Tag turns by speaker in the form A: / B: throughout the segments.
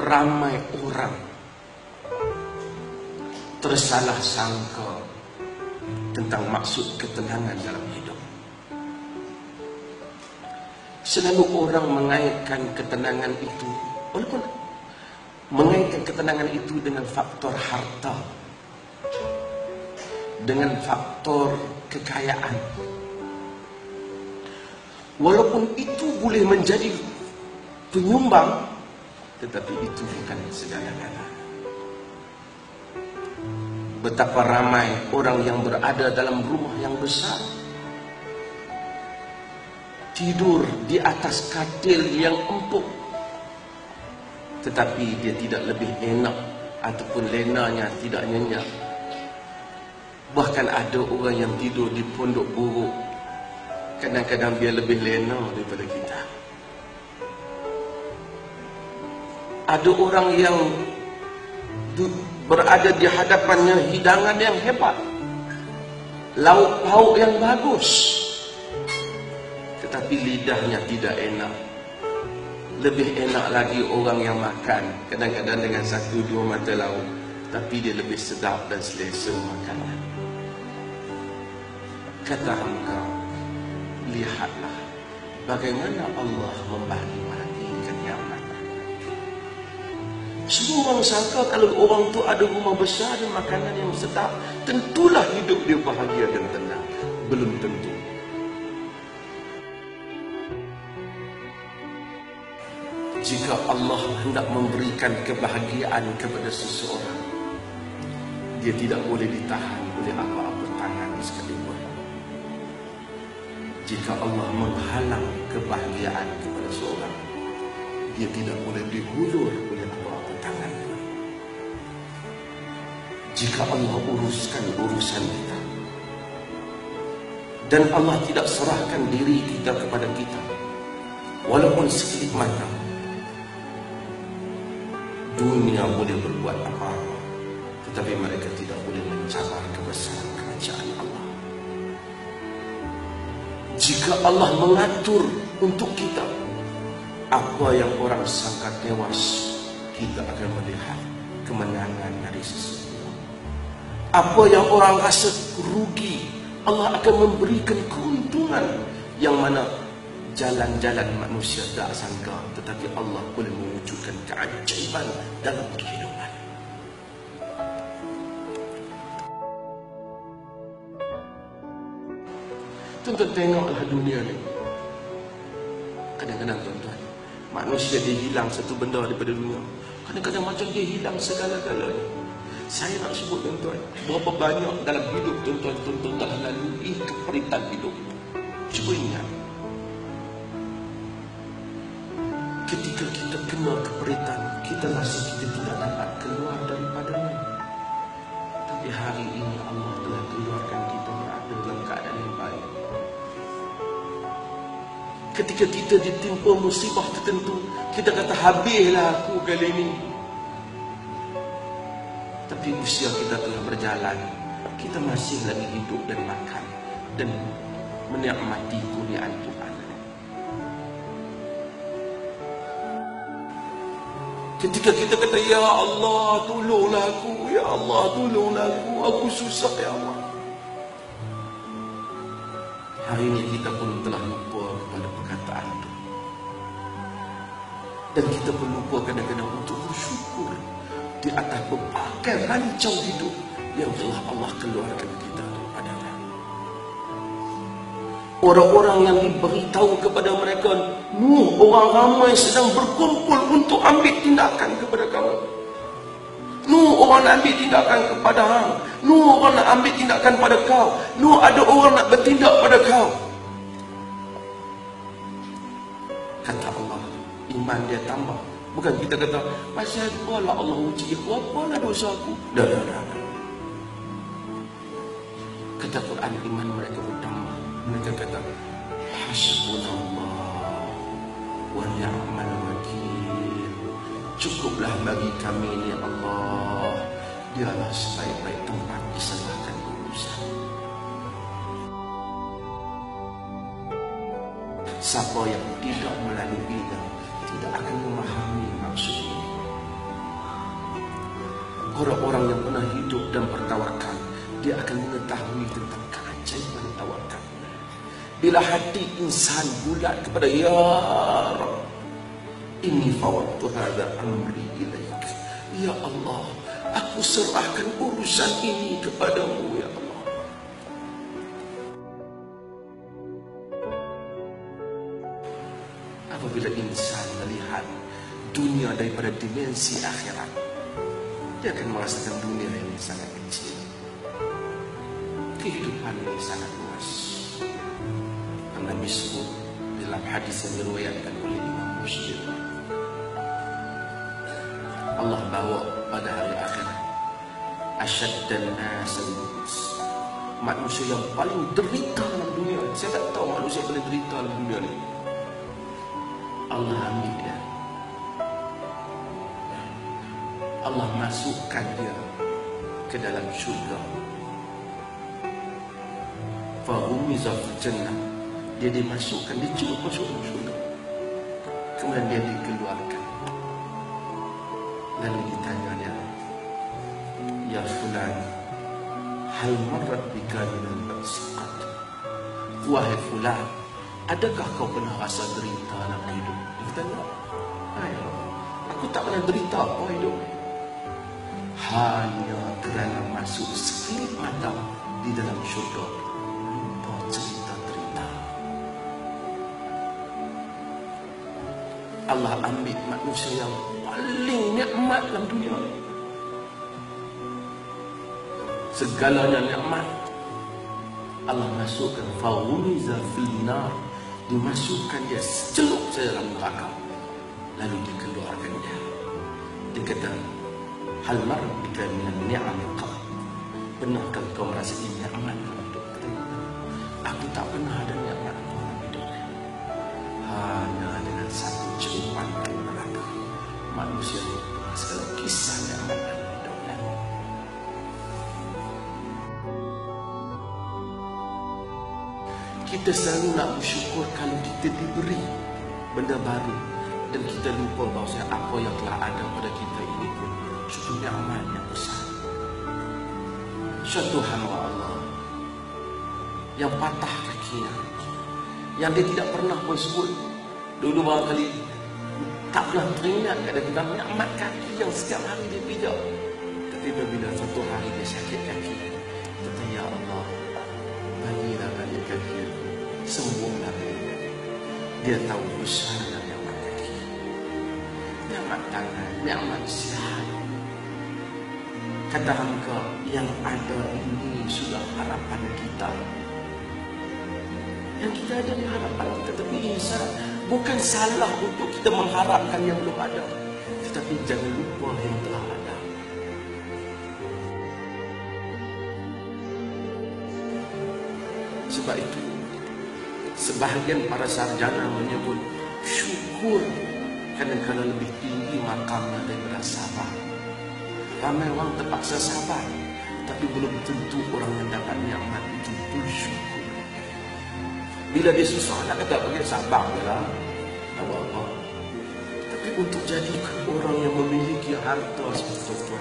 A: ramai orang tersalah sangka tentang maksud ketenangan dalam hidup. Selalu orang mengaitkan ketenangan itu, walaupun mengaitkan ketenangan itu dengan faktor harta, dengan faktor kekayaan. Walaupun itu boleh menjadi penyumbang, tetapi itu bukan segala-galanya. Betapa ramai orang yang berada dalam rumah yang besar, tidur di atas katil yang empuk, tetapi dia tidak lebih enak ataupun lenanya tidak nyenyak. Bahkan ada orang yang tidur di pondok buruk, kadang-kadang dia lebih lena daripada kita. Ada orang yang berada di hadapannya hidangan yang hebat, lauk pauk yang bagus, tetapi lidahnya tidak enak. Lebih enak lagi orang yang makan kadang-kadang dengan 1-2 mata lauk, tapi dia lebih sedap dan selesa makanan. Kata engkau, lihatlah bagaimana Allah membagi-bagikan nikmat. Semua orang sangka kalau orang tu ada rumah besar dan makanan yang sedap, tentulah hidup dia bahagia dan tenang. Belum tentu. Jika Allah hendak memberikan kebahagiaan kepada seseorang, dia tidak boleh ditahan oleh apa-apa tangan sekalipun. Jika Allah menghalang kebahagiaan kepada seorang, dia tidak boleh dihulur oleh apa-apa tangan. Jika Allah uruskan urusan kita dan Allah tidak serahkan diri kita kepada kita, walaupun sekelip mata, dunia boleh berbuat apa-apa, tetapi mereka tidak boleh mencabar kebesaran kerajaan Allah. Jika Allah mengatur untuk kita, apa yang orang sangka tewas, kita akan melihat kemenangan dari sesuatu. Apa yang orang rasa rugi, Allah akan memberikan keuntungan yang mana jalan-jalan manusia tak sangka, tetapi Allah boleh mewujudkan keajaiban dalam kehidupan. Tuan-tuan tengoklah dunia ni. Kadang-kadang tuan-tuan, manusia dia hilang satu benda daripada dunia. Kadang-kadang macam dia hilang segala-galanya. Saya nak sebut tuan-tuan, berapa banyak dalam hidup tuan-tuan telah lalui keperitan hidup. Cuba ingat, ketika kita kena keperitan, kita rasa kita tidak dapat keluar daripadanya. Tapi hari ini Allah telah keluarkan kita berada dalam keadaan yang baik. Ketika kita ditimpa musibah tertentu, kita kata habislah aku kali ini. Tapi usia kita telah berjalan, kita masih lagi hidup dan makan dan menikmati kurniaan Tuhan. Ketika kita kata, ya Allah tolonglah aku, ya Allah tolonglah aku susah ya Allah. Hari ini kita pun telah lupa kepada perkataan itu. Dan kita pun lupa kadang-kadang untuk bersyukur di atas berbagai rancau hidup yang telah Allah keluarkan kita daripadanya. Orang-orang yang diberitahu kepada mereka, Nuh, orang ramai sedang berkumpul untuk ambil tindakan kepada kamu. Nuh, orang nak ambil tindakan kepada hang. Nuh, orang nak ambil tindakan pada kau. Nuh, ada orang nak bertindak pada kau. Kata Allah, iman dia tambah. Bukan kita kata, pasal apalah Allah uji aku, apalah dosa aku. Dah. Kata Quran, iman mereka bertambah. Mereka kata, hasbunallah wa ni'mal wakil. Cukuplah bagi kami ni Allah, dialah sebaik-baik tempat diserahkan urusan. Siapa yang tidak melaluinya tidak akan memahami maksud ini. Orang-orang yang pernah hidup dan bertawakal, dia akan mengetahui tentang keajaiban tawakal. Bila hati insan bulat kepada Ya Rabb, inni fawwadtu hadza amri ilaik. Ya Allah, aku serahkan urusan ini kepadamu, Ya Allah. Apabila insan melihat dunia daripada dimensi akhirat, dia akan merasakan dunia ini sangat kecil. Kehidupan ini sangat luas. Nabi sebut dalam hadis yang diriwayatkan oleh Imam Muslim, Allah bawa pada hari akhirat asyaddan nas, manusia yang paling derita dalam dunia. Saya tak tahu manusia yang paling derita dalam dunia ni. Allah ambil dia, Allah masukkan dia ke dalam syurga. Fahumiza fil jannah, dia dimasukkan, dicelup masuk dalam syurga. Kemudian dia dikeluarkan. Lalu ditanya dia, ya fulan, hal marrat bika minal ba'siqat. Wahai fulan, adakah kau pernah rasa derita dalam hidup? Dia kata, ayo, aku tak pernah derita apa hidup. Hanya kerana masuk sekelip mata di dalam syurga, lupa cerita-cerita. Allah ambil manusia yang paling nikmat dalam dunia ini. Segalanya nikmat Allah masukkan. Fahumiza fil nar, dimasukkan dia celup saja dalam neraka. Lalu dikeluarkan dia. Dia kata, hal marra bika minan ni'am qat. Benarkah kau merasai nikmat dalam hidup? Aku tak pernah ada nikmat dalam hidup. Hanya dengan satu celupan dari neraka, manusia lupa segala kisah nikmat dalam hidupnya. Kita selalu nak bersyukur kalau kita diberi benda baru, dan kita lupa bahawa apa yang telah ada pada kita ini pun suatu nikmat yang besar. Suatu hamba Allah yang patah kakinya, yang dia tidak pernah pun sebut dulu barangkali tak pernah teringat ada tentang nikmat kaki yang setiap hari dia pijak. Tapi bila satu hari dia sakit kaki, dia kata, ya Allah, bagilah balik kaki aku, sembuhlah balik. Dia tahu besarnya nikmat kaki, nikmat tangan, nikmat sihat. Kata hamka, yang ada ini sudah harapan kita. Yang kita ada di harapan kita. Tapi insan, bukan salah untuk kita mengharapkan yang belum ada, tetapi jangan lupa yang telah ada. Sebab itu, sebahagian para sarjana menyebut syukur kadang-kadang lebih tinggi makamnya daripada sabar. Ramai orang terpaksa sabar, tapi belum tentu orang yang dapat nikmat itu bersyukur. Bila dia susah, nak kata bagi sabar je lah, apa-apa. Tapi untuk jadikan orang yang memiliki harta seperti itu,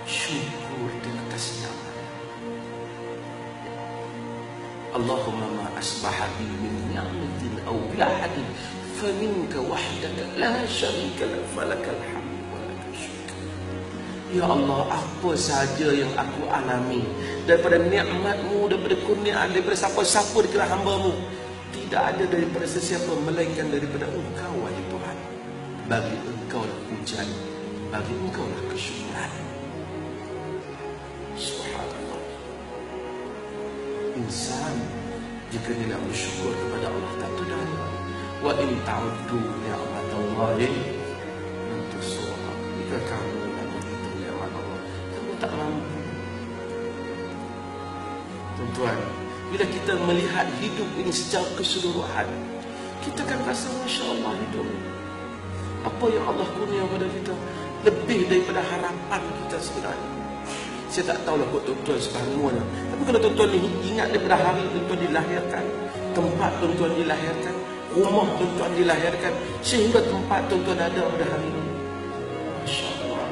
A: syukur di atas nikmat. Allahumma ma asbaha bi min ni'matin aw bi ahadin faminka wahdaka la syarika lak falakal hamd. Ya Allah, apa sahaja yang aku alami daripada nikmat-Mu, daripada kurniaan, daripada siapa-siapa di kalangan hamba-Mu, tidak ada daripada sesiapa melainkan daripada Engkau, wahai Tuhan. Bagi Engkau lah pujian, bagi Engkau lah kesyukuran. Subhanallah. Insan jika tidak bersyukur kepada Allah tak terdaya. Wa in ta'uddu ni'matallahi la tuhsuha. Jika kamu tak mampu. Tuan-tuan, bila kita melihat hidup ini secara keseluruhan, kita akan rasa Masya Allah hidup. Apa yang Allah kurnia pada kita lebih daripada harapan kita sebenarnya. Saya tak tahulah buat tuan-tuan semuanya, tapi kalau tuan-tuan ingat daripada hari tuan-tuan dilahirkan, tempat tuan-tuan dilahirkan, rumah tuan-tuan dilahirkan, sehingga tempat tuan-tuan ada pada hari ini, Masya Allah,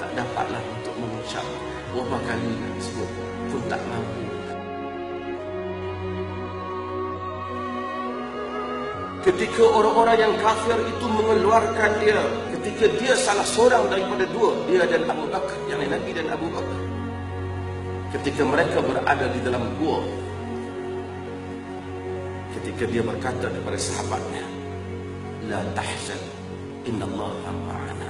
A: tak dapatlah untuk mengucap berapa kali nak sebut pun tak mampu. Ketika orang-orang yang kafir itu mengeluarkan dia, ketika dia salah seorang daripada dua, dia dan Abu Bakar, yang lain Nabi dan Abu Bakar, ketika mereka berada di dalam gua, ketika dia berkata kepada sahabatnya, la tahzan, innallaha ma'ana.